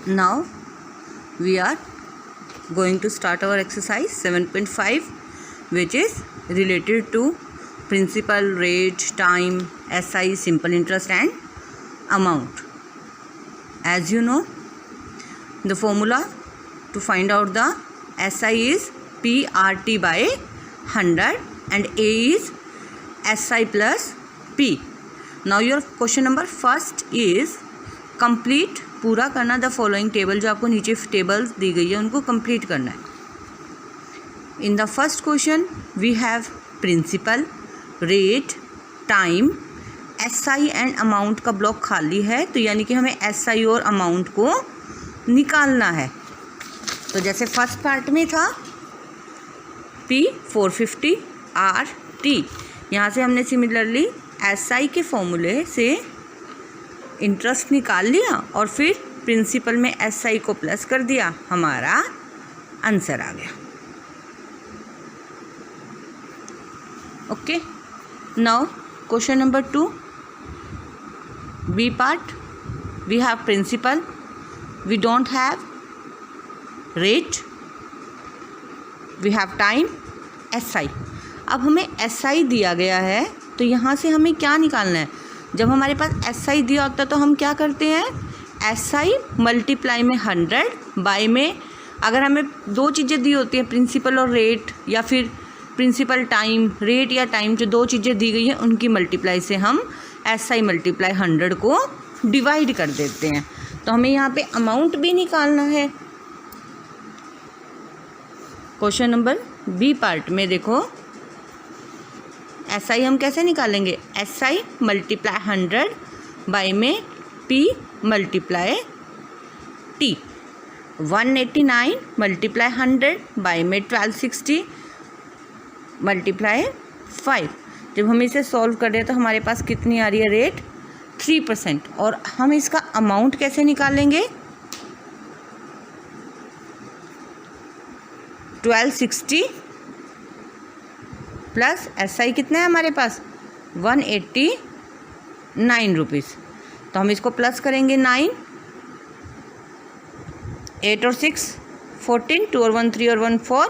Now we are going to start our exercise 7.5, which is related to principal, rate, time, SI, simple interest and amount. As you know, the formula to find out the SI is PRT by 100 and A is SI plus P. Now your question number first is complete, पूरा करना the following table, जो आपको नीचे tables दी गई है उनको complete करना है. In the first question we have principal, rate, time, SI and amount का ब्लॉक खाली है, तो यानी कि हमें SI और अमाउंट को निकालना है. तो जैसे फर्स्ट पार्ट में था P 450 RT, यहाँ से हमने सिमिलरली SI के फॉर्मूले से इंटरेस्ट निकाल लिया और फिर प्रिंसिपल में SI को प्लस कर दिया, हमारा आंसर आ गया. Okay, now question number 2, B part. We have principal, we don't have rate, we have time, SI. अब हमें SI दिया गया है, तो यहाँ से हमें क्या निकालना है. जब हमारे पास SI दिया होता है तो हम क्या करते हैं, SI मल्टीप्लाई में 100 बाय में, अगर हमें दो चीज़ें दी होती हैं प्रिंसिपल और रेट, या फिर प्रिंसिपल टाइम, रेट या टाइम, जो दो चीज़ें दी गई हैं उनकी मल्टीप्लाई से हम SI मल्टीप्लाई 100 को डिवाइड कर देते हैं. तो हमें यहाँ पे अमाउंट भी निकालना है. क्वेश्चन नंबर बी पार्ट में देखो, SI हम कैसे निकालेंगे, SI मल्टीप्लाई 100 बाय में P multiply T. 189 multiply 100 by में 1260 मल्टीप्लाई 5. जब हम इसे सॉल्व कर रहे हैं तो हमारे पास कितनी आ रही है, रेट 3%. और हम इसका अमाउंट कैसे निकालेंगे, 1260 प्लस SI कितना है हमारे पास, 189 रुपीज़. तो हम इसको प्लस करेंगे 9, 8 और 6 14, 2 और 1 3 और 1 4,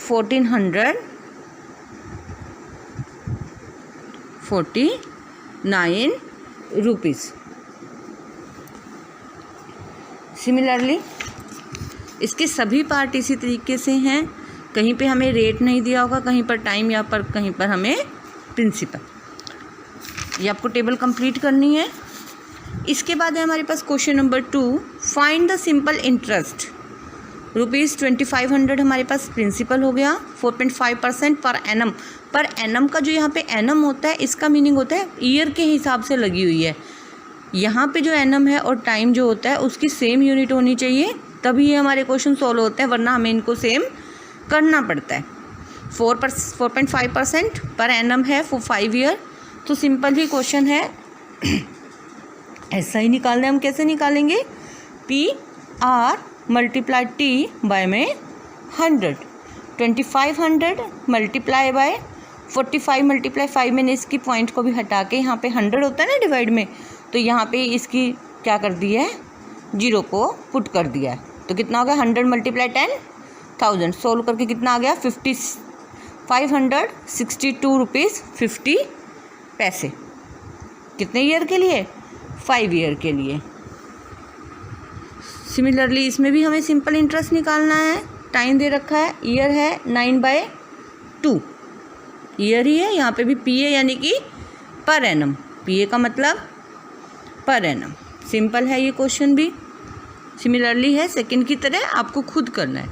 1449 रुपीज़. सिमिलरली इसके सभी पार्ट इसी तरीके से हैं. कहीं पे हमें रेट नहीं दिया होगा, कहीं पर टाइम, या पर कहीं पर हमें प्रिंसिपल. ये आपको टेबल कंप्लीट करनी है. इसके बाद है हमारे पास question number 2, find the simple interest. ₹2500 हमारे पास प्रिंसिपल हो गया, 4.5% पर एनम. पर एनम का जो यहाँ पे एनम होता है, इसका मीनिंग होता है ईयर के हिसाब से लगी हुई है. यहाँ पे जो एनम है और टाइम जो होता है उसकी सेम यूनिट होनी चाहिए, तभी ये हमारे क्वेश्चन सॉल्व होते हैं, वरना हमें इनको सेम करना पड़ता है. 4.5% पर एनम है फॉर 5 ईयर. तो सिंपल ही क्वेश्चन है. ऐसा ही निकालना है. हम कैसे निकालेंगे, PR मल्टीप्लाई T बाय में 100, 2500 मल्टीप्लाई बाय 45 मल्टीप्लाई 5. मैंने इसकी पॉइंट को भी हटा के यहाँ पे 100 होता है ना डिवाइड में, तो यहाँ पे इसकी क्या कर दिया है, 0 को पुट कर दिया है. तो कितना हो गया, 100 मल्टीप्लाई 10,000. सोल्व करके कितना आ गया, 562 रुपीज़ 50 पैसे. कितने ईयर के लिए, 5 ईयर के लिए. सिमिलरली इसमें भी हमें सिंपल इंटरेस्ट निकालना है. टाइम दे रखा है, ईयर है 9/2, ईयर ही है. यहाँ पे भी PA यानी कि पर एनम, PA का मतलब पर एनम. सिंपल है ये क्वेश्चन भी. सिमिलरली है सेकंड की तरह, आपको खुद करना है.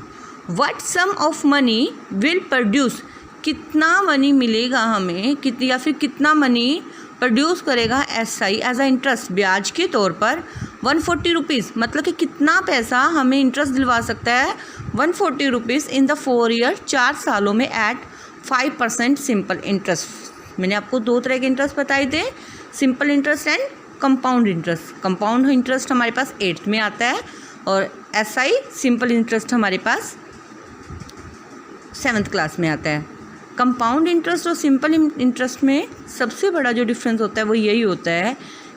What sum of money will produce, कितना मनी मिलेगा हमें, कितनी या फिर कितना मनी प्रोड्यूस करेगा SI एज अ इंटरेस्ट, ब्याज के तौर पर 140 रुपीज़. मतलब कि कितना पैसा हमें इंटरेस्ट दिलवा सकता है, 140 रुपीज़ इन द 4 ईयर, 4 सालों में एट 5% सिंपल इंटरेस्ट. मैंने आपको दो तरह के इंटरेस्ट बताए थे, simple interest and compound interest. Compound interest हमारे पास 8th में आता है और SI सिंपल इंटरेस्ट हमारे पास 7th क्लास में आता है. कंपाउंड इंटरेस्ट और सिंपल इंटरेस्ट में सबसे बड़ा जो डिफरेंस होता है वो यही होता है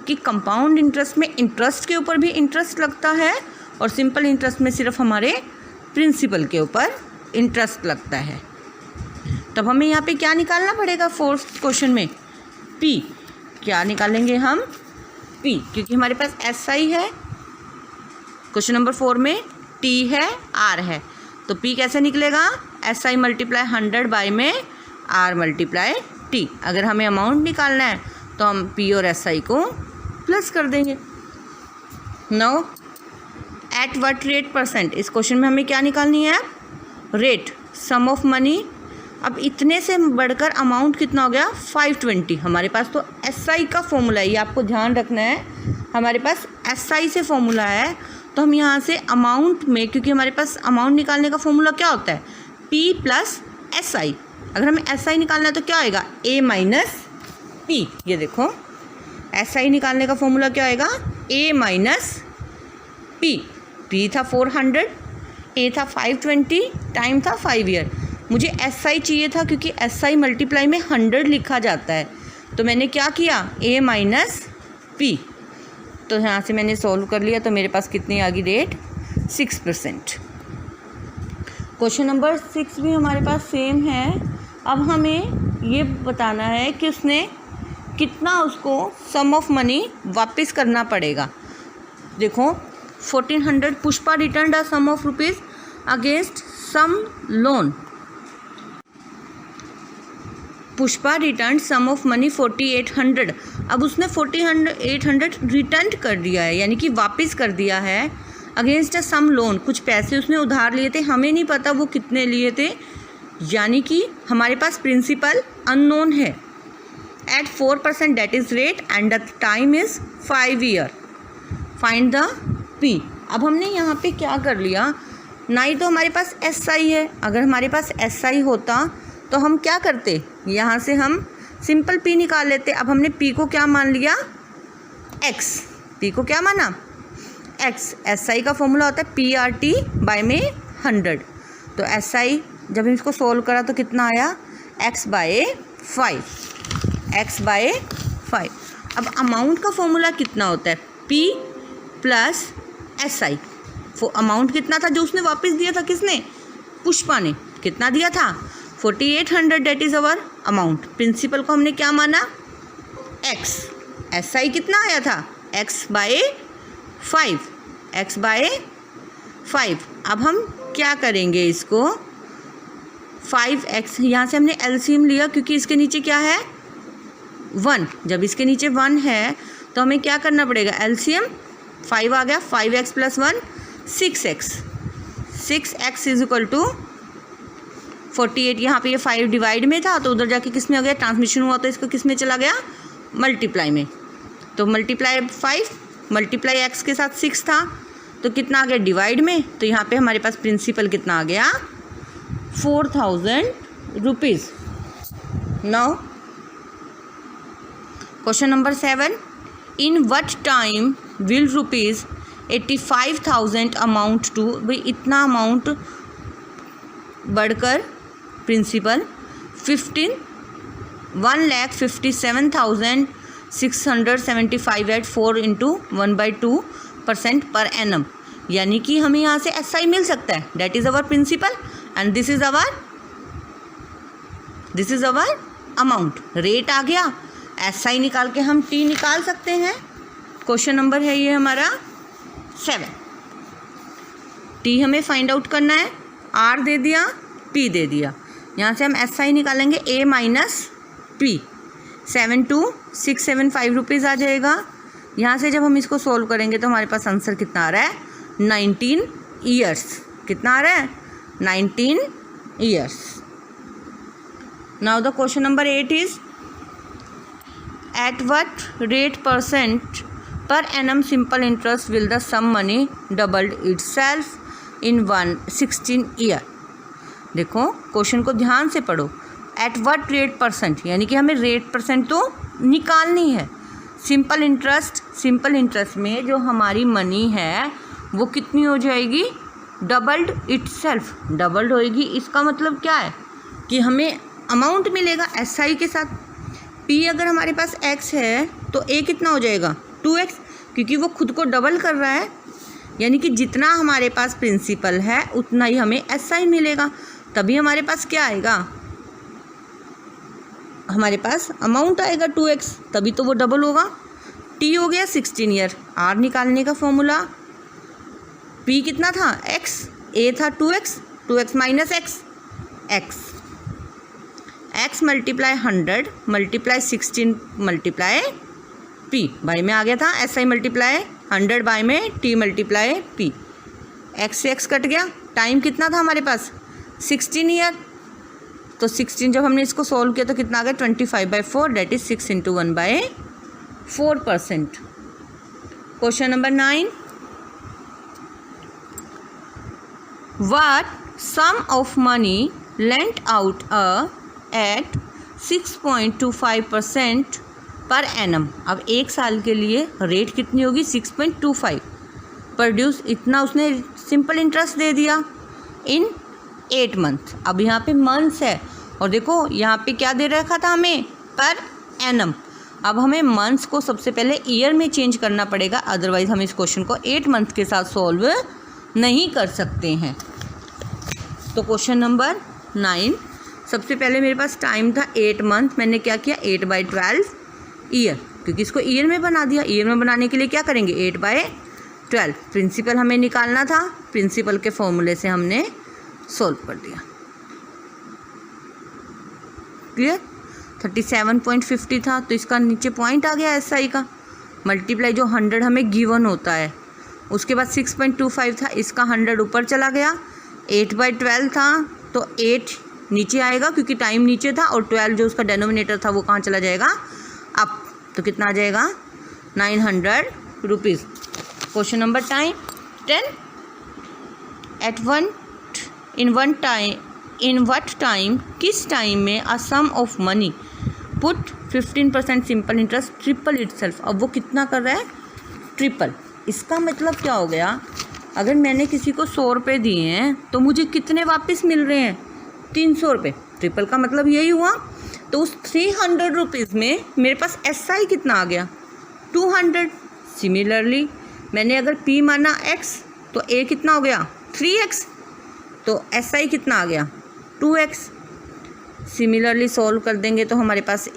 जबकि कंपाउंड इंटरेस्ट में इंटरेस्ट के ऊपर भी इंटरेस्ट लगता है और सिंपल इंटरेस्ट में सिर्फ हमारे प्रिंसिपल के ऊपर इंटरेस्ट लगता है। तब हमें यहाँ पे क्या निकालना पड़ेगा फोर्थ क्वेश्चन में? पी। क्या निकालेंगे हम? पी, क्योंकि हमारे पास SI है, क्वेश्चन नंबर 4 में T है, R है, तो P कैसे निकलेगा? SI मल्टीप्लाई 100 बाई में R मल्टीप्लाई T। अगर हमें अमाउंट निकालना है तो हम P और SI को प्लस कर देंगे। Now at what rate percent, इस क्वेश्चन में हमें क्या निकालनी है? Rate, sum of money. अब इतने से बढ़कर अमाउंट कितना हो गया? 520। हमारे पास तो SI का फॉर्मूला है, ये आपको ध्यान रखना है, हमारे पास SI से फॉर्मूला है, तो हम यहाँ से अमाउंट में, क्योंकि हमारे पास अमाउंट निकालने का फॉर्मूला क्या होता है? P plus SI। अगर हमें SI निकालना है तो क्या आएगा? A minus P। ये देखो SI निकालने का फॉर्मूला क्या आएगा? A minus P। P था 400, A था 520, टाइम था 5 ईयर। मुझे SI चाहिए था क्योंकि SI मल्टीप्लाई में 100 लिखा जाता है, तो मैंने क्या किया? A minus P। तो यहाँ से मैंने सॉल्व कर लिया, तो मेरे पास कितनी आ गई रेट? 6%। क्वेश्चन नंबर 6 भी हमारे पास सेम है। अब हमें ये बताना है कि उसने कितना, उसको सम ऑफ मनी वापस करना पड़ेगा। देखो 1400 Pushpa return a sum of rupees against some loan. Pushpa return sum of money 4800। अब उसने 4800 रिटर्न कर दिया है, यानी कि वापस कर दिया है अगेंस्ट अ सम लोन। कुछ पैसे उसने उधार लिए थे, हमें नहीं पता वो कितने लिए थे, यानी कि हमारे पास प्रिंसिपल अननोन है। At 4% that is rate and the time is 5 year. Find the P। अब हमने यहाँ पे क्या कर लिया? ना ही तो हमारे पास SI है, अगर हमारे पास SI होता तो हम क्या करते? यहाँ से हम सिंपल P निकाल लेते। अब हमने P को क्या मान लिया? X। P को क्या माना? X। SI का फॉर्मूला होता है PRT बाय में 100। तो SI जब इसको सोल्व करा तो कितना आया? X by 5। X by 5। अब अमाउंट का फॉर्मूला कितना होता है? P plus SI। अमाउंट कितना था जो उसने वापस दिया था? किसने? पुष्पा ने। कितना दिया था? 4800। That is our amount. Principal को हमने क्या माना? X। SI कितना आया था? X by 5। X by 5। अब हम क्या करेंगे इसको? 5x, यहाँ से हमने LCM लिया क्योंकि इसके नीचे क्या है? 1। जब इसके नीचे 1 है तो हमें क्या करना पड़ेगा? LCM 5 आ गया, 5x plus 1 6x। 6x is equal to 48। यहाँ पे ये 5 डिवाइड में था तो उधर जाके किस में हो गया? ट्रांसमिशन हुआ तो इसको किस में चला गया? मल्टीप्लाई में। तो मल्टीप्लाई 5 मल्टीप्लाई x के साथ 6 था, तो कितना आ गया? डिवाइड में। तो यहाँ पे हमारे पास प्रिंसिपल कितना आ गया? 4000 rupees. Now question number 7। In what time will rupees 85,000 amount to? भाई इतना अमाउंट बढ़कर principal 1,57,675 eight 4 into 1/2% per annum, यानी कि हमें यहाँ से SI मिल सकता है। That is our principal and this is our amount. Rate आ गया, SI निकाल के हम T निकाल सकते हैं। क्वेश्चन नंबर है ये हमारा 7। T हमें फाइंड आउट करना है। R दे दिया, P दे दिया। यहाँ से हम SI निकालेंगे A माइनस P। 72,675 रुपीज़ आ जाएगा। यहाँ से जब हम इसको सोल्व करेंगे तो हमारे पास आंसर कितना आ रहा है? 19 ईयर्स। कितना आ रहा है? 19 years. Now the question number 8 is at what rate percent per annum simple interest will the sum money doubled itself in 16 year. देखो क्वेश्चन को ध्यान से पढ़ो। एट व्हाट रेट परसेंट, यानी कि हमें रेट परसेंट तो निकालनी है। सिंपल इंटरेस्ट में जो हमारी मनी है वो कितनी हो जाएगी? डबल्ड इटसेल्फ, डबल्ड होएगी। इसका मतलब क्या है कि हमें अमाउंट मिलेगा SI के साथ। P अगर हमारे पास X है तो A कितना हो जाएगा? 2x, क्योंकि वो खुद को डबल कर रहा है, यानी कि जितना हमारे पास प्रिंसिपल है उतना ही हमें SI मिलेगा, तभी हमारे पास क्या आएगा, हमारे पास अमाउंट आएगा 2x, तभी तो वो डबल होगा। T हो गया 16 ईयर। R निकालने का फॉर्मूला, P कितना था x, A था 2x minus x multiply 100 multiply 16 multiply P, by में आ गया था SI मल्टीप्लाई 100 बाई में T मल्टीप्लाई P, x से x कट गया। टाइम कितना था हमारे पास 16 ईयर, तो 16 जब हमने इसको सॉल्व किया तो कितना आ गया 25/4, that is 6 × 1/4%। Question number 9, what sum of money lent out at 6.25% per annum. अब एक साल के लिए रेट कितनी होगी 6.25, प्रोड्यूस इतना उसने सिंपल इंटरेस्ट दे दिया इन 8 मंथ। अब यहाँ पे मंथ्स है और देखो यहाँ पे क्या दे रखा था हमें पर एनम। अब हमें मंथ्स को सबसे पहले ईयर में चेंज करना पड़ेगा, अदरवाइज हम इस क्वेश्चन को 8 मंथ के साथ सॉल्व नहीं कर सकते हैं। तो क्वेश्चन नंबर 9, सबसे पहले मेरे पास टाइम था 8 मंथ, मैंने क्या किया 8/12 ईयर, क्योंकि इसको ईयर में बना दिया। ईयर में बनाने के लिए क्या करेंगे 8/12, प्रिंसिपल हमें निकालना था, प्रिंसिपल के फॉर्मूले से हमने सॉल्व कर दिया। क्लियर, 37.50 था तो इसका नीचे पॉइंट आ गया SI का, मल्टीप्लाई जो 100 हमें गिवन होता है, उसके बाद 6.25 था, इसका 100 ऊपर चला गया, 8/12 था तो 8 नीचे आएगा क्योंकि टाइम नीचे था, और 12 जो उसका डेनोमिनेटर था वो कहाँ चला जाएगा अप, तो कितना आ जाएगा 900 rupees. Question number 10, in what time, किस टाइम में a sum of money put 15% simple interest triple itself. अब वो कितना कर रहा है ट्रिपल, इसका मतलब क्या हो गया, अगर मैंने किसी को 100 रुपये दिए हैं तो मुझे कितने वापस मिल रहे हैं 300 रुपये, ट्रिपल का मतलब यही हुआ। तो उस 300 रुपीज़ में मेरे पास SI कितना आ गया 200। सिमिलरली मैंने अगर P माना x तो A कितना हो गया 3x, तो SI कितना आ गया 2x। सिमिलरली सॉल्व कर देंगे तो हमारे पास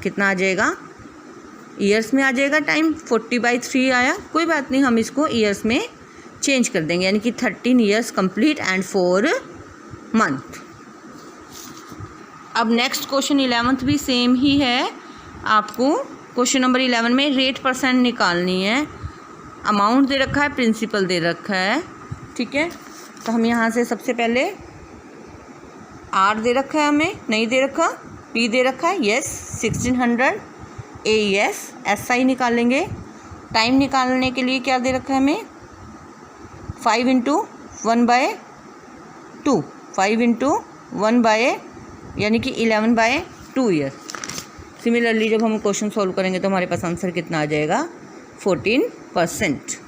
कितना आ जाएगा, ईयर्स में आ जाएगा टाइम, 40/3 आया, कोई बात नहीं हम इसको ईयर्स में चेंज कर देंगे, यानी कि 13 ईयर्स कंप्लीट एंड 4 मंथ। अब नेक्स्ट क्वेश्चन 11th भी सेम ही है, आपको क्वेश्चन नंबर 11 में रेट परसेंट निकालनी है, अमाउंट दे रखा है, प्रिंसिपल दे रखा है, ठीक है। तो हम यहाँ से सबसे पहले R दे रखा है, हमें नहीं दे रखा, P दे रखा है, यस 1600, AES, SI निकालेंगे। टाइम निकालने के लिए क्या दे रखा है हमें 5 × 1/2, 5 × 1 यानी कि 11/2 ईयर। सिमिलरली जब हम क्वेश्चन सॉल्व करेंगे तो हमारे पास आंसर कितना आ जाएगा 14%।